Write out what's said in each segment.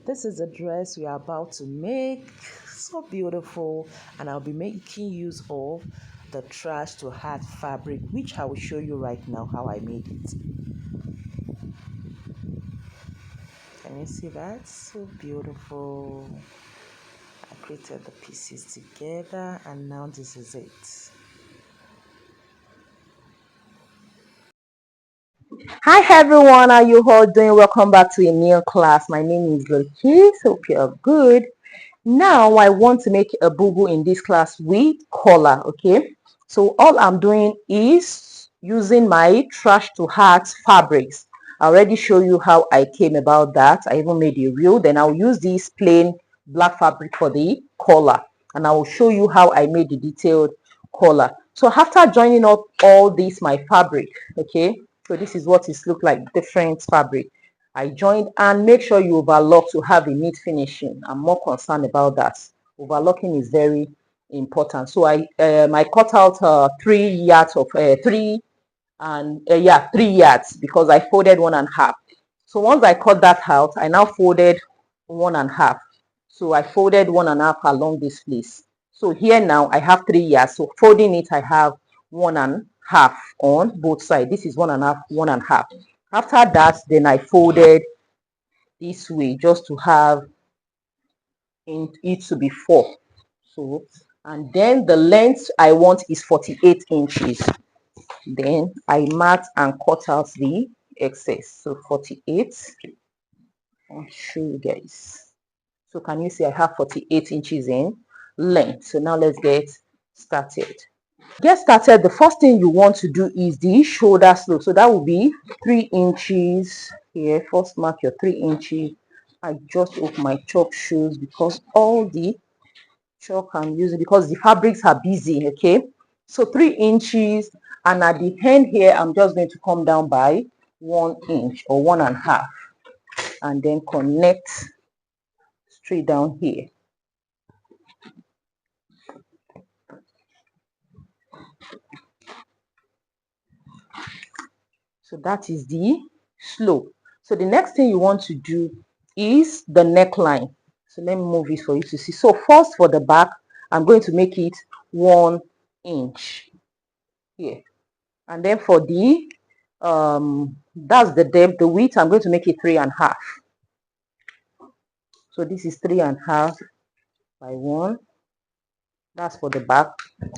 This is a dress we are about to make. So beautiful, and I'll be making use of the trash to hat fabric, which I will show you right now how I made it. Can you see that? So beautiful. I created the pieces together, and now this is it. Hi everyone, how you all doing? Welcome back to a new class. My name is Bilikis. Hope you're good. Now I want to make a boo in this class with color. Okay, so all I'm doing is using my trash to hat fabrics. I already show you how I came about that. I even made a reel. Then I'll use this plain black fabric for the collar, and I will show you how I made the detailed collar. So after joining up all this my fabric, okay, so this is what it look like, different fabric. I joined, and make sure you overlock to have a neat finishing. I'm more concerned about that. Overlocking is very important. So I cut out 3 yards of 3 yards, because I folded 1.5. So once I cut that out, I now folded 1.5. So I folded 1.5 along this place. So here now I have 3 yards. So folding it, I have 1.5 on both sides. This is 1.5, 1.5. After that, then I folded this way just to have it to be 4. So, and then the length I want is 48 inches. Then I marked and cut out the excess. So 48. I'll show you guys. So can you see I have 48 inches in length? So now let's get started. Get started. The first thing you want to do is the shoulder slope. So that will be 3 inches here. First mark your 3 inches. I just open my chalk shoes because all the chalk I'm using, because the fabrics are busy. Okay, so 3 inches, and at the end here I'm just going to come down by 1 inch or 1.5, and then connect straight down here. So that is the slope. So the next thing you want to do is the neckline. So let me move it for you to see. So first, for the back, I'm going to make it 1 inch here, and then for the that's the depth, the width, I'm going to make it 3.5. So this is 3.5 by 1. That's for the back.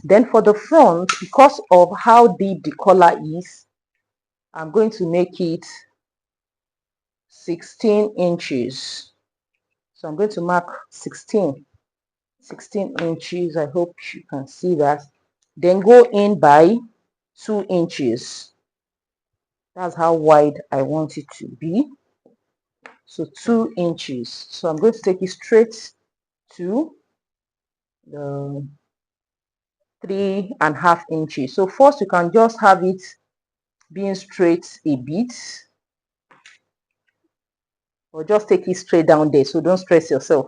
Then for the front, because of how deep the collar is, I'm going to make it 16 inches. So I'm going to mark 16 inches. I hope you can see that. Then go in by 2 inches. That's how wide I want it to be. So 2 inches. So I'm going to take it straight to the 3.5 inches. So first you can just have it being straight a bit, or just take it straight down there. So don't stress yourself.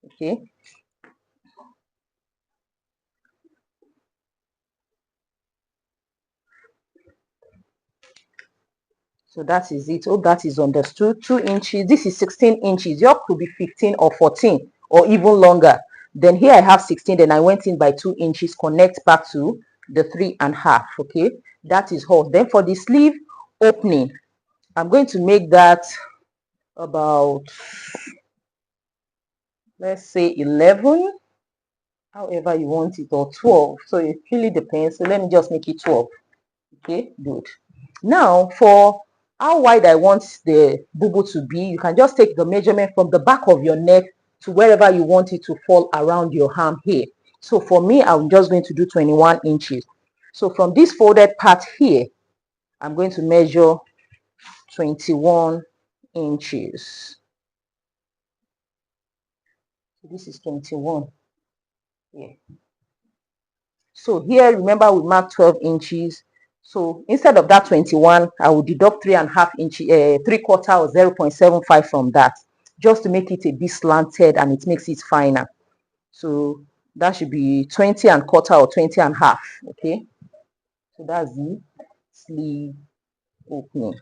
Okay. So that is it. Hope that is understood. 2 inches. This is 16 inches. Yours could be 15 or 14 or even longer. Then here I have 16. Then I went in by 2 inches. Connect back to the 3.5. Okay. That is all. Then for the sleeve opening, I'm going to make that about, let's say 11. However you want it, or 12. So it really depends. So let me just make it 12. Okay. Good. Now for how wide I want the bubu to be, you can just take the measurement from the back of your neck to wherever you want it to fall around your arm here. So for me, I'm just going to do 21 inches. So from this folded part here, I'm going to measure 21 inches. So this is 21 here. So here, remember we marked 12 inches. So instead of that 21, I will deduct 3.5 inches, 3/4 or 0.75 from that, just to make it a bit slanted and it makes it finer. So that should be 20.25 or 20.5. Okay. So that's the sleeve opening.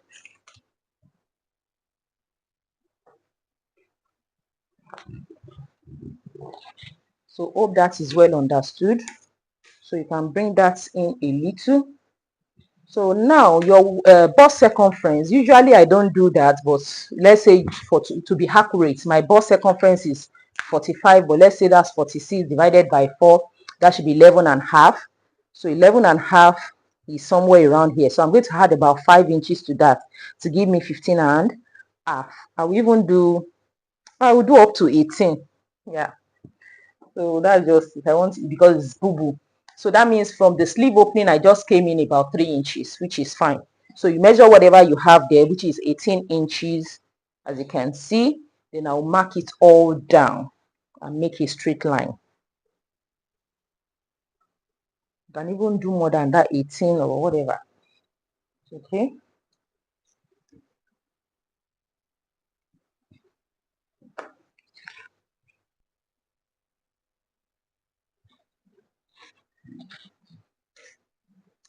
So hope that is well understood. So you can bring that in a little. So now your bust circumference, usually I don't do that, but let's say for to be accurate, my bust circumference is 45, but let's say that's 46 divided by 4, that should be 11 and a half. So 11 and a half is somewhere around here. So I'm going to add about 5 inches to that to give me 15 and a half. I will do up to 18. Yeah. So that's just if I want, because it's boo. So that means from the sleeve opening, I just came in about 3 inches, which is fine. So you measure whatever you have there, which is 18 inches, as you can see. Then I'll mark it all down and make a straight line. You can even do more than that, 18 or whatever. Okay.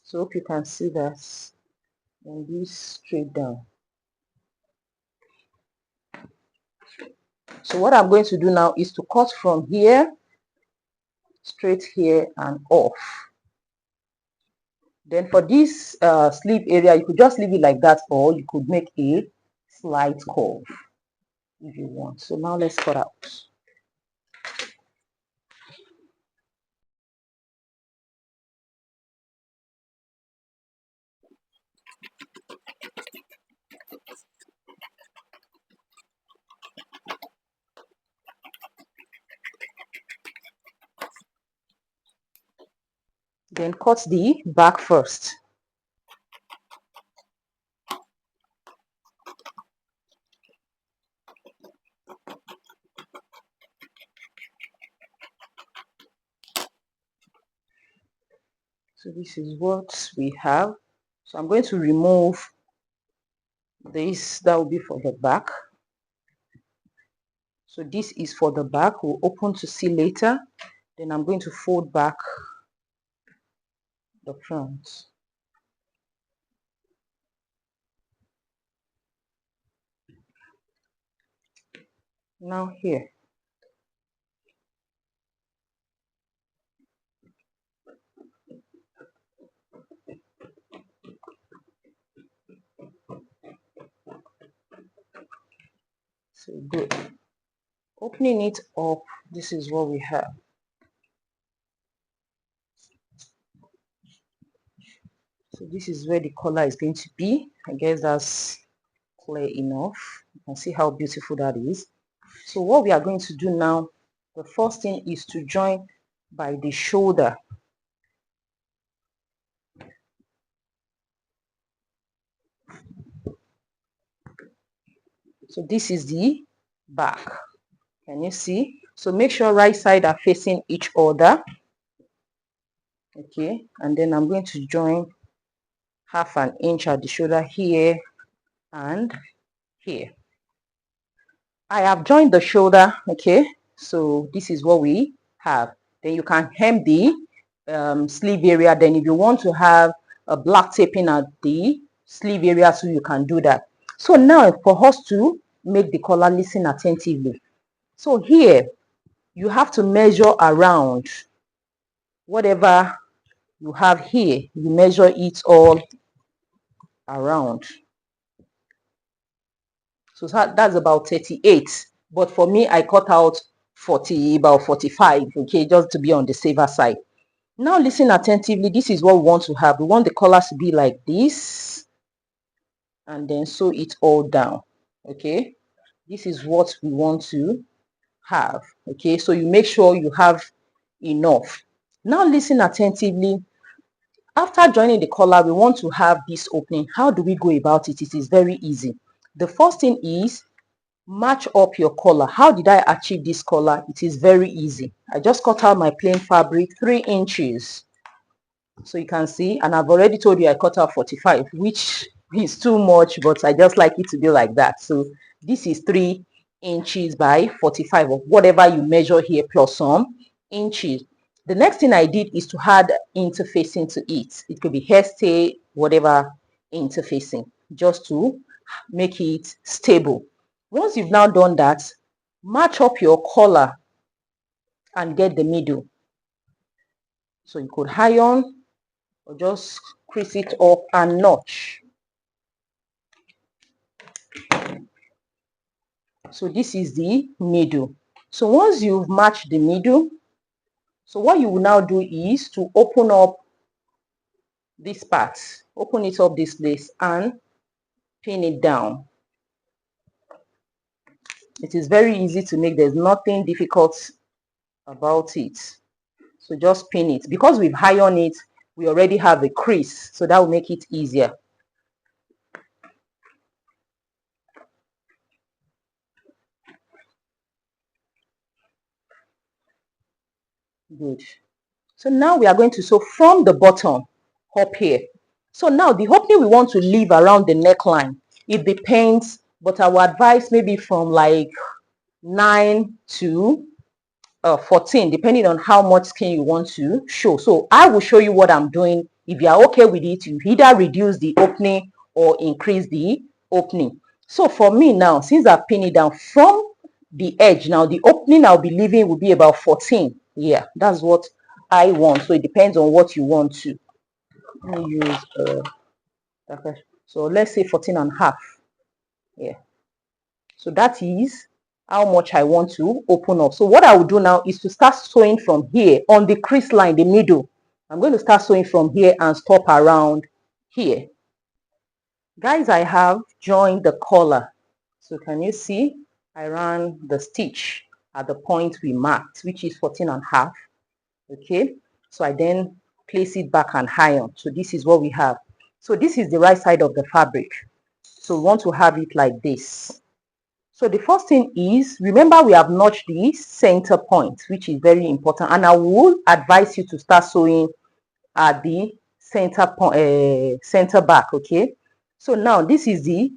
So hope you can see that. And this straight down. So what I'm going to do now is to cut from here, straight here and off. Then for this sleeve area, you could just leave it like that, or you could make a slight curve if you want. So now let's cut out. Then cut the back first. So this is what we have. So I'm going to remove this. That will be for the back. So this is for the back. We'll open to see later. Then I'm going to fold back the front. Now here. So good. Opening it up, this is what we have. So this is where the color is going to be. I guess that's clear enough. You can see how beautiful that is. So what we are going to do now, the first thing is to join by the shoulder. So this is the back. Can you see? So make sure right side are facing each other. Okay, and then I'm going to join half an inch at the shoulder here and here. I have joined the shoulder. Okay, so this is what we have. Then you can hem the sleeve area. Then if you want to have a black taping at the sleeve area, so you can do that. So now for us to make the collar, listen attentively. So here you have to measure around whatever you have here. You measure it all around. So that's about 38. But for me, I cut out 40, about 45, okay, just to be on the safer side. Now listen attentively. This is what we want to have. We want the colors to be like this. And then sew it all down. Okay. This is what we want to have. Okay. So you make sure you have enough. Now listen attentively. After joining the collar, we want to have this opening. How do we go about it? It is very easy. The first thing is match up your collar. How did I achieve this collar? It is very easy. I just cut out my plain fabric 3 inches. So you can see, and I've already told you I cut out 45, which is too much, but I just like it to be like that. So this is 3 inches by 45, or whatever you measure here plus some inches. The next thing I did is to add interfacing to it. It could be hairstay, whatever interfacing, just to make it stable. Once you've now done that, match up your collar and get the middle. So you could iron or just crease it up and notch. So this is the middle. So once you've matched the middle, so what you will now do is to open up this part, open it up this place and pin it down. It is very easy to make. There's nothing difficult about it. So just pin it. Because we've ironed it, we already have a crease, so that will make it easier. Good. So now we are going to sew from the bottom up here. So now the opening we want to leave around the neckline, it depends, but I would advise maybe from like 9 to 14, depending on how much skin you want to show. So I will show you what I'm doing. If you are okay with it, you either reduce the opening or increase the opening. So for me now, since I've pinned it down from the edge, now the opening I'll be leaving will be about 14. Yeah, that's what I want. So it depends on what you want to. Let me use so let's say 14 and a half. Yeah. So that is how much I want to open up. So what I will do now is to start sewing from here on the crease line, the middle. I'm going to start sewing from here and stop around here. Guys, I have joined the collar. So can you see? I ran the stitch at the point we marked, which is 14 and a half. Okay. So I then place it back and iron. So this is what we have. So this is the right side of the fabric. So we want to have it like this. So the first thing is, remember we have notched the center point, which is very important. And I will advise you to start sewing at the center point, center back, okay? So now this is the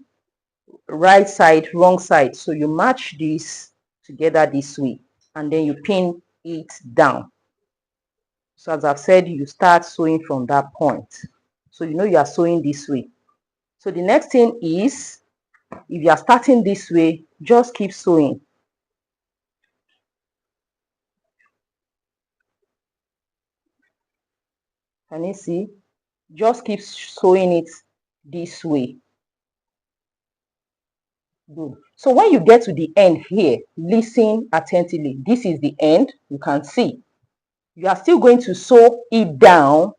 right side, wrong side. So you match this together this way, and then you pin it down. So as I've said, you start sewing from that point. So you know you are sewing this way. So the next thing is, if you are starting this way, just keep sewing. Can you see? Just keep sewing it this way. Good. So when you get to the end here, listen attentively. This is the end. You can see. You are still going to sew it down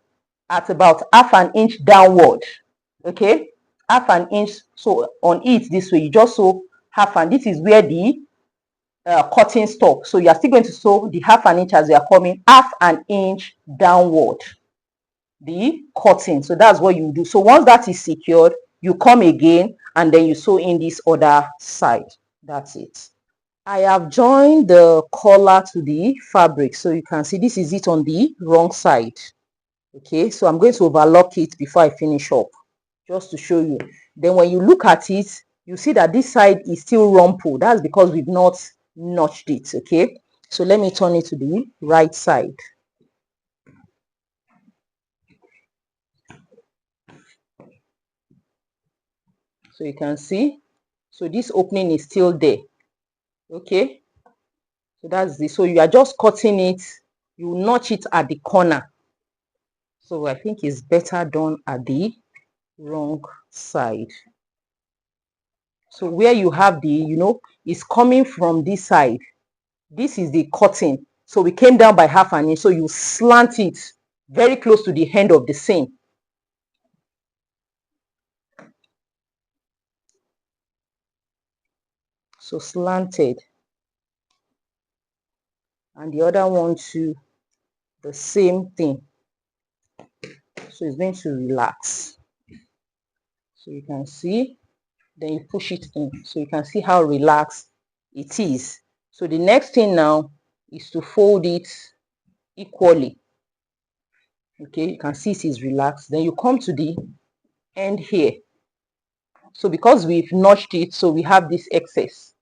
at about half an inch downward. Okay? Half an inch. So on it this way, you just sew half, and this is where the cutting stops. So you are still going to sew the half an inch as you are coming, half an inch downward. The cutting. So that's what you do. So once that is secured, you come again and then you sew in this other side. That's it. I have joined the collar to the fabric, so you can see this is it on the wrong side. Okay, so I'm going to overlock it before I finish up, just to show you. Then when you look at it, you see that this side is still rumpled. That's because we've not notched it. Okay, so let me turn it to the right side. So you can see, so this opening is still there. Okay, so that's the, so you are just cutting it, you notch it at the corner. So I think it's better done at the wrong side. So where you have the, you know, it's coming from this side. This is the cutting. So we came down by half an inch. So you slant it very close to the end of the seam. So slanted. And the other one too, the same thing. So it's going to relax. So you can see, then you push it in. So you can see how relaxed it is. So the next thing now is to fold it equally. Okay, you can see it is relaxed. Then you come to the end here. So because we've notched it, so we have this excess.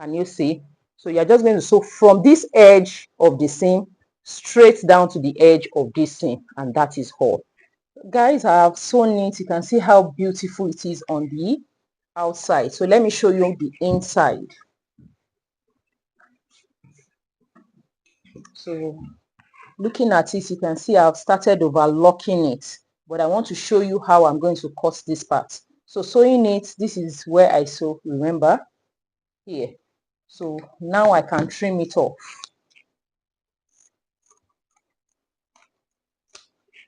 Can you see? So you're just going to sew from this edge of the seam straight down to the edge of this seam, and that is all. Guys, I have sewn it. You can see how beautiful it is on the outside. So let me show you the inside. So looking at it, you can see I've started overlocking it, but I want to show you how I'm going to cut this part. So sewing it, this is where I sew, remember, here. So now I can trim it off.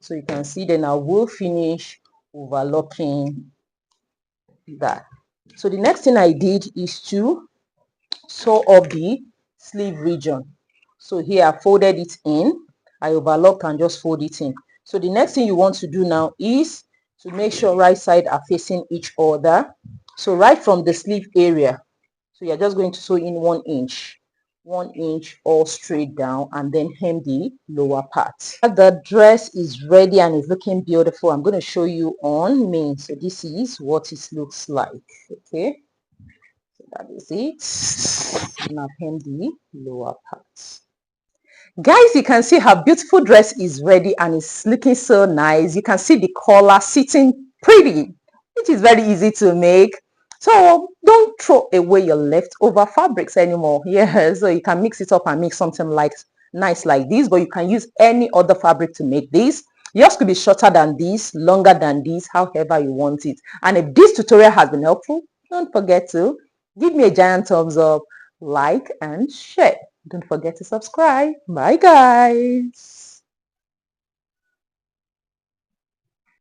So you can see then I will finish overlocking that. So the next thing I did is to sew up the sleeve region. So here I folded it in, I overlocked and just fold it in. So the next thing you want to do now is to make sure right side are facing each other. So right from the sleeve area, so you're just going to sew in 1 inch, 1 inch all straight down, and then hem the lower part. The dress is ready and is looking beautiful. I'm going to show you on me. So this is what it looks like. Okay, so that is it. Now hem the lower part. Guys, you can see her beautiful dress is ready and it's looking so nice. You can see the collar sitting pretty, which is very easy to make. So don't throw away your leftover fabrics anymore. Yeah, so you can mix it up and make something like nice like this, but you can use any other fabric to make this. Yours could be shorter than this, longer than this, however you want it. And if this tutorial has been helpful, don't forget to give me a giant thumbs up, like and share. Don't forget to subscribe. Bye guys.